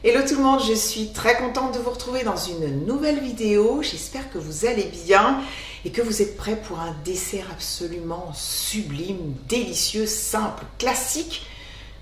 Hello tout le monde, je suis très contente de vous retrouver dans une nouvelle vidéo. J'espère que vous allez bien et que vous êtes prêts pour un dessert absolument sublime, délicieux, simple, classique.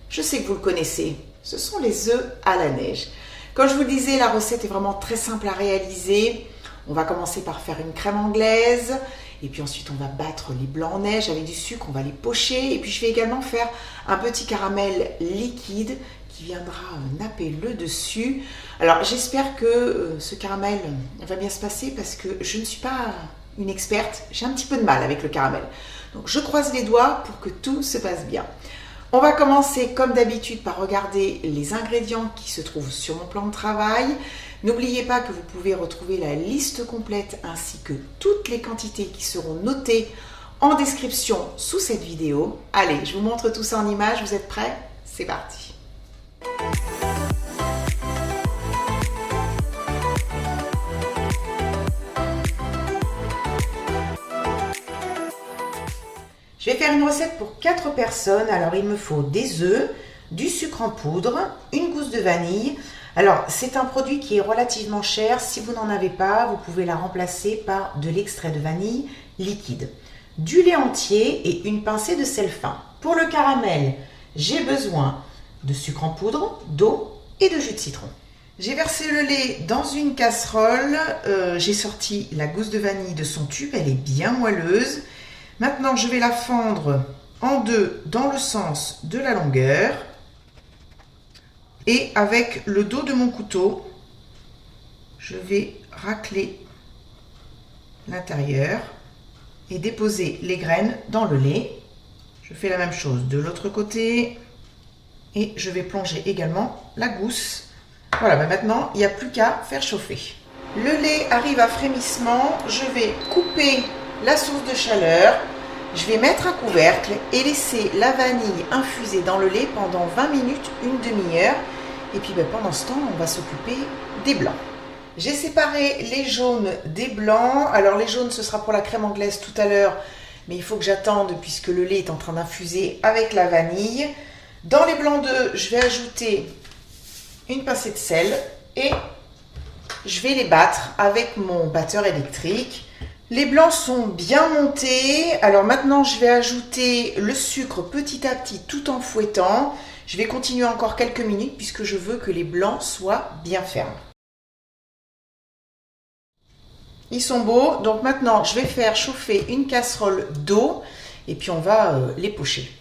Je sais que vous le connaissez, ce sont les œufs à la neige. Comme je vous le disais, la recette est vraiment très simple à réaliser. On va commencer par faire une crème anglaise et puis ensuite on va battre les blancs en neige avec du sucre, on va les pocher et puis je vais également faire un petit caramel liquide qui viendra napper le dessus. Alors j'espère que ce caramel va bien se passer parce que je ne suis pas une experte, j'ai un petit peu de mal avec le caramel. Donc je croise les doigts pour que tout se passe bien. On va commencer comme d'habitude par regarder les ingrédients qui se trouvent sur mon plan de travail. N'oubliez pas que vous pouvez retrouver la liste complète ainsi que toutes les quantités qui seront notées en description sous cette vidéo. Allez, je vous montre tout ça en images, vous êtes prêts? C'est parti! Je vais faire une recette pour 4 personnes. Alors il me faut des œufs, du sucre en poudre, une gousse de vanille. Alors c'est un produit qui est relativement cher. Si vous n'en avez pas, vous pouvez la remplacer par de l'extrait de vanille liquide, du lait entier et une pincée de sel fin. Pour le caramel, j'ai besoin de sucre en poudre, d'eau et de jus de citron. J'ai versé le lait dans une casserole. J'ai sorti la gousse de vanille de son tube, elle est bien moelleuse. Maintenant, je vais la fendre en deux dans le sens de la longueur. Et avec le dos de mon couteau, je vais racler l'intérieur et déposer les graines dans le lait. Je fais la même chose de l'autre côté. Et je vais plonger également la gousse. Voilà, maintenant, il n'y a plus qu'à faire chauffer. Le lait arrive à frémissement. Je vais couper la source de chaleur. Je vais mettre un couvercle et laisser la vanille infuser dans le lait pendant 20 minutes, une demi-heure. Et puis pendant ce temps, on va s'occuper des blancs. J'ai séparé les jaunes des blancs. Alors les jaunes, ce sera pour la crème anglaise tout à l'heure. Mais il faut que j'attende puisque le lait est en train d'infuser avec la vanille. Dans les blancs d'œufs, je vais ajouter une pincée de sel et je vais les battre avec mon batteur électrique. Les blancs sont bien montés. Alors maintenant, je vais ajouter le sucre petit à petit tout en fouettant. Je vais continuer encore quelques minutes puisque je veux que les blancs soient bien fermes. Ils sont beaux. Donc maintenant, je vais faire chauffer une casserole d'eau et puis on va les pocher.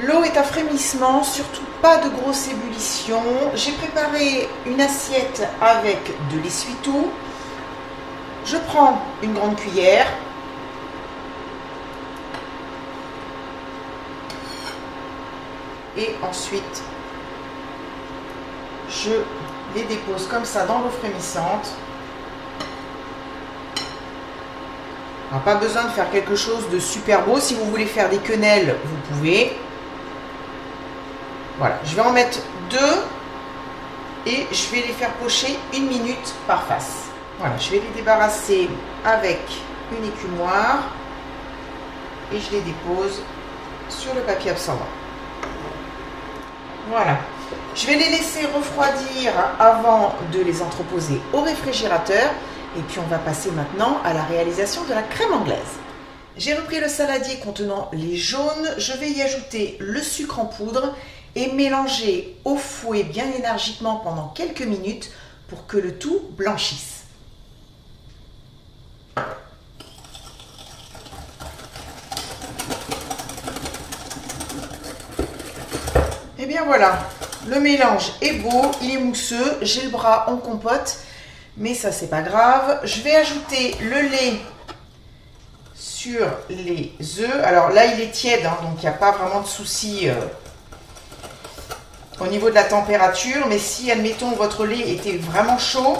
L'eau est à frémissement, surtout pas de grosse ébullition. J'ai préparé une assiette avec de l'essuie-tout. Je prends une grande cuillère. Et ensuite, je les dépose comme ça dans l'eau frémissante. Alors, pas besoin de faire quelque chose de super beau. Si vous voulez faire des quenelles, vous pouvez. Voilà, je vais en mettre 2 et je vais les faire pocher 1 minute par face. Voilà, je vais les débarrasser avec une écumoire et je les dépose sur le papier absorbant. Voilà, je vais les laisser refroidir avant de les entreposer au réfrigérateur et puis on va passer maintenant à la réalisation de la crème anglaise. J'ai repris le saladier contenant les jaunes, je vais y ajouter le sucre en poudre et mélanger au fouet bien énergiquement pendant quelques minutes pour que le tout blanchisse. Et bien voilà, le mélange est beau, il est mousseux, j'ai le bras en compote, mais ça c'est pas grave. Je vais ajouter le lait sur les œufs. Alors là il est tiède, hein, donc il n'y a pas vraiment de souci au niveau de la température, mais si admettons votre lait était vraiment chaud,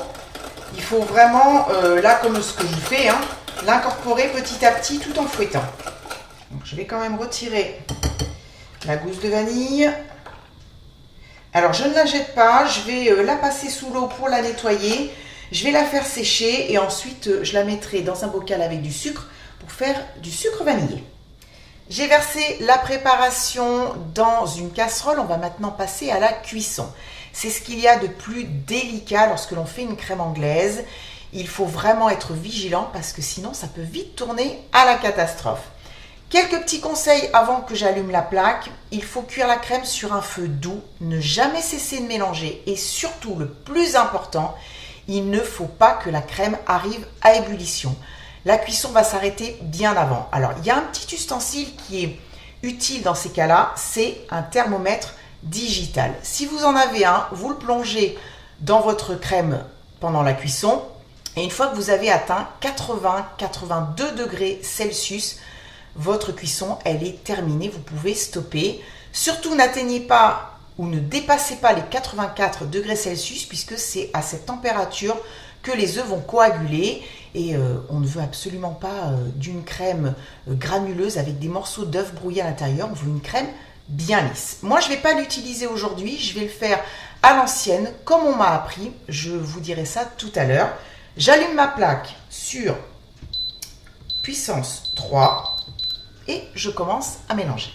il faut vraiment, là comme ce que je fais, hein, l'incorporer petit à petit tout en fouettant. Donc, je vais quand même retirer la gousse de vanille. Alors je ne la jette pas, je vais la passer sous l'eau pour la nettoyer, je vais la faire sécher et ensuite je la mettrai dans un bocal avec du sucre pour faire du sucre vanillé. J'ai versé la préparation dans une casserole, on va maintenant passer à la cuisson. C'est ce qu'il y a de plus délicat lorsque l'on fait une crème anglaise. Il faut vraiment être vigilant parce que sinon ça peut vite tourner à la catastrophe. Quelques petits conseils avant que j'allume la plaque. Il faut cuire la crème sur un feu doux, ne jamais cesser de mélanger et surtout le plus important, il ne faut pas que la crème arrive à ébullition. La cuisson va s'arrêter bien avant. Alors il y a un petit ustensile qui est utile dans ces cas-là, c'est un thermomètre digital. Si vous en avez un, vous le plongez dans votre crème pendant la cuisson et une fois que vous avez atteint 80-82 degrés Celsius, votre cuisson, elle est terminée, vous pouvez stopper. Surtout, n'atteignez pas ou ne dépassez pas les 84 degrés Celsius puisque c'est à cette température que les œufs vont coaguler et on ne veut absolument pas d'une crème granuleuse avec des morceaux d'œufs brouillés à l'intérieur, on veut une crème bien lisse. Moi, je ne vais pas l'utiliser aujourd'hui, je vais le faire à l'ancienne comme on m'a appris, je vous dirai ça tout à l'heure. J'allume ma plaque sur puissance 3 et je commence à mélanger.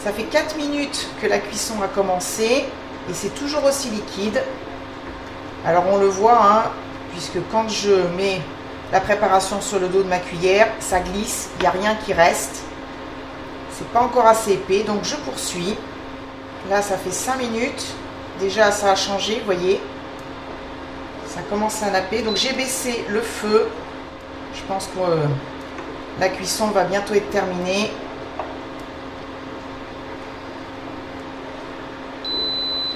Ça fait 4 minutes que la cuisson a commencé et c'est toujours aussi liquide. Alors on le voit, hein, puisque quand je mets la préparation sur le dos de ma cuillère, ça glisse, il n'y a rien qui reste. C'est pas encore assez épais, donc je poursuis. Là, ça fait 5 minutes. Déjà, ça a changé, vous voyez. Ça commence à napper. Donc j'ai baissé le feu. Je pense que la cuisson va bientôt être terminée.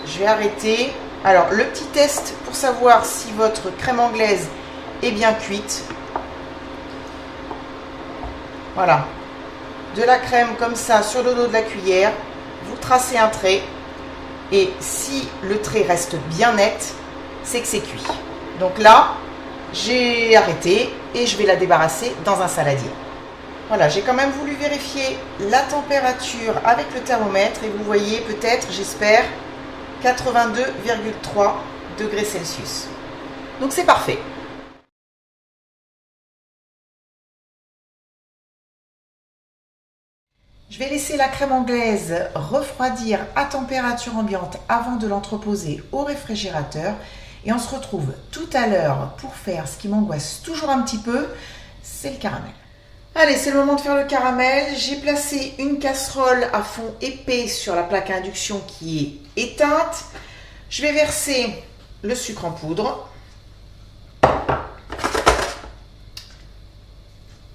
Je vais arrêter. Alors, le petit test pour savoir si votre crème anglaise est bien cuite. Voilà. De la crème comme ça sur le dos de la cuillère. Vous tracez un trait. Et si le trait reste bien net, c'est que c'est cuit. Donc là, j'ai arrêté et je vais la débarrasser dans un saladier. Voilà, j'ai quand même voulu vérifier la température avec le thermomètre. Et vous voyez peut-être, j'espère, 82,3 degrés Celsius. Donc c'est parfait. Je vais laisser la crème anglaise refroidir à température ambiante avant de l'entreposer au réfrigérateur. Et on se retrouve tout à l'heure pour faire ce qui m'angoisse toujours un petit peu, c'est le caramel. Allez, c'est le moment de faire le caramel. J'ai placé une casserole à fond épais sur la plaque à induction qui est éteinte. Je vais verser le sucre en poudre,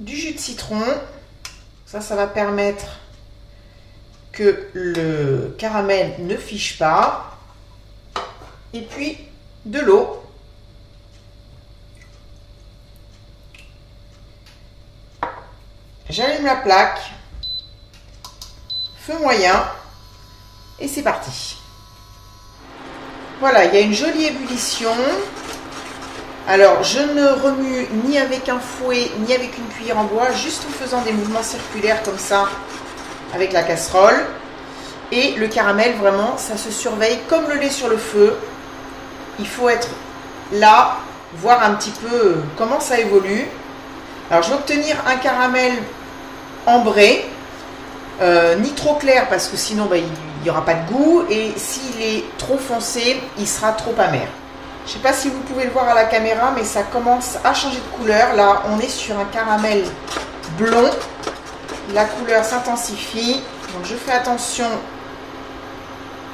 du jus de citron. Ça va permettre que le caramel ne fiche pas. Et puis de l'eau. J'allume la plaque, feu moyen, et c'est parti. Voilà, il y a une jolie ébullition. Alors, je ne remue ni avec un fouet, ni avec une cuillère en bois, juste en faisant des mouvements circulaires comme ça, avec la casserole. Et le caramel, vraiment, ça se surveille comme le lait sur le feu. Il faut être là, voir un petit peu comment ça évolue. Alors, je vais obtenir un caramel ambré, ni trop clair parce que sinon il n'y aura pas de goût, et s'il est trop foncé, il sera trop amer. Je ne sais pas si vous pouvez le voir à la caméra, mais ça commence à changer de couleur. Là, on est sur un caramel blond. La couleur s'intensifie. Donc, je fais attention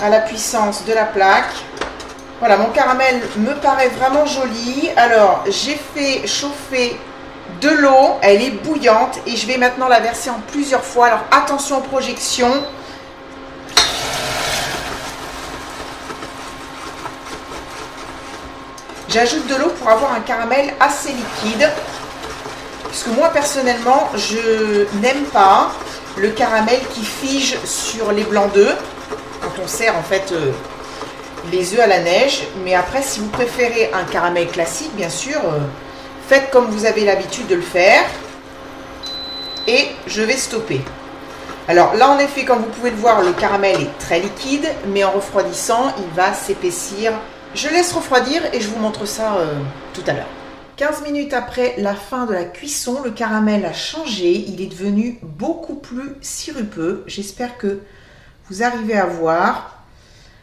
à la puissance de la plaque. Voilà, mon caramel me paraît vraiment joli. Alors, j'ai fait chauffer de l'eau, elle est bouillante et je vais maintenant la verser en plusieurs fois. Alors attention aux projections. J'ajoute de l'eau pour avoir un caramel assez liquide, puisque moi personnellement je n'aime pas le caramel qui fige sur les blancs d'œufs quand on sert en fait les œufs à la neige. Mais après, si vous préférez un caramel classique, bien sûr, faites comme vous avez l'habitude de le faire. Et je vais stopper. Alors là, en effet, comme vous pouvez le voir, le caramel est très liquide, mais en refroidissant, il va s'épaissir. Je laisse refroidir et je vous montre ça tout à l'heure. 15 minutes après la fin de la cuisson, le caramel a changé. Il est devenu beaucoup plus sirupeux. J'espère que vous arrivez à voir.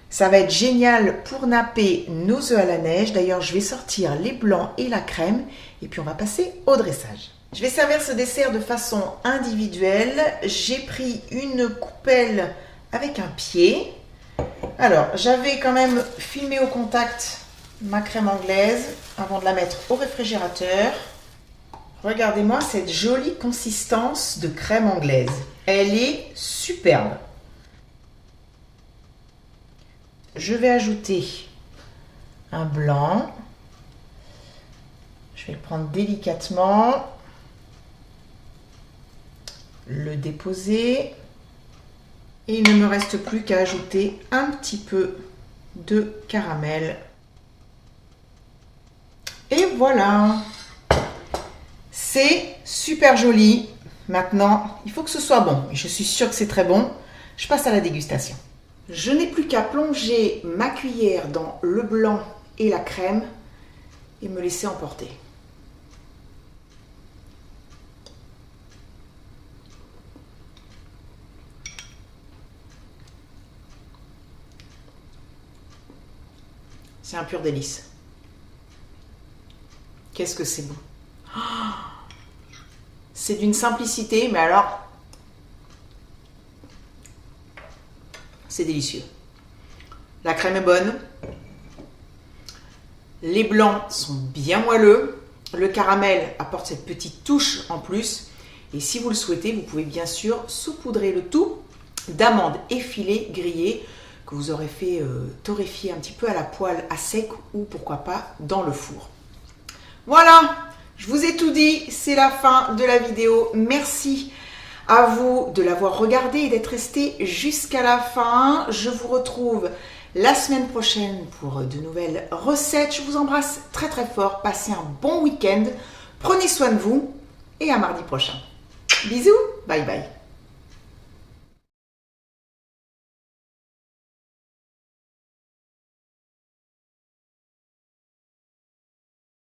Ça va être génial pour napper nos œufs à la neige. D'ailleurs, je vais sortir les blancs et la crème et puis on va passer au dressage. Je vais servir ce dessert de façon individuelle. J'ai pris une coupelle avec un pied. Alors, j'avais quand même filmé au contact ma crème anglaise avant de la mettre au réfrigérateur. Regardez-moi cette jolie consistance de crème anglaise. Elle est superbe. Je vais ajouter un blanc. Je vais le prendre délicatement. Le déposer. Et il ne me reste plus qu'à ajouter un petit peu de caramel. Et voilà. C'est super joli. Maintenant, il faut que ce soit bon. Je suis sûre que c'est très bon. Je passe à la dégustation. Je n'ai plus qu'à plonger ma cuillère dans le blanc et la crème et me laisser emporter. C'est un pur délice. Qu'est-ce que c'est bon. C'est d'une simplicité, mais alors, c'est délicieux. La crème est bonne. Les blancs sont bien moelleux. Le caramel apporte cette petite touche en plus. Et si vous le souhaitez, vous pouvez bien sûr saupoudrer le tout d'amandes effilées, grillées, que vous aurez fait torréfier un petit peu à la poêle à sec ou pourquoi pas dans le four. Voilà, je vous ai tout dit, c'est la fin de la vidéo. Merci à vous de l'avoir regardé et d'être resté jusqu'à la fin. Je vous retrouve la semaine prochaine pour de nouvelles recettes. Je vous embrasse très très fort. Passez un bon week-end. Prenez soin de vous et à mardi prochain. Bisous, bye bye.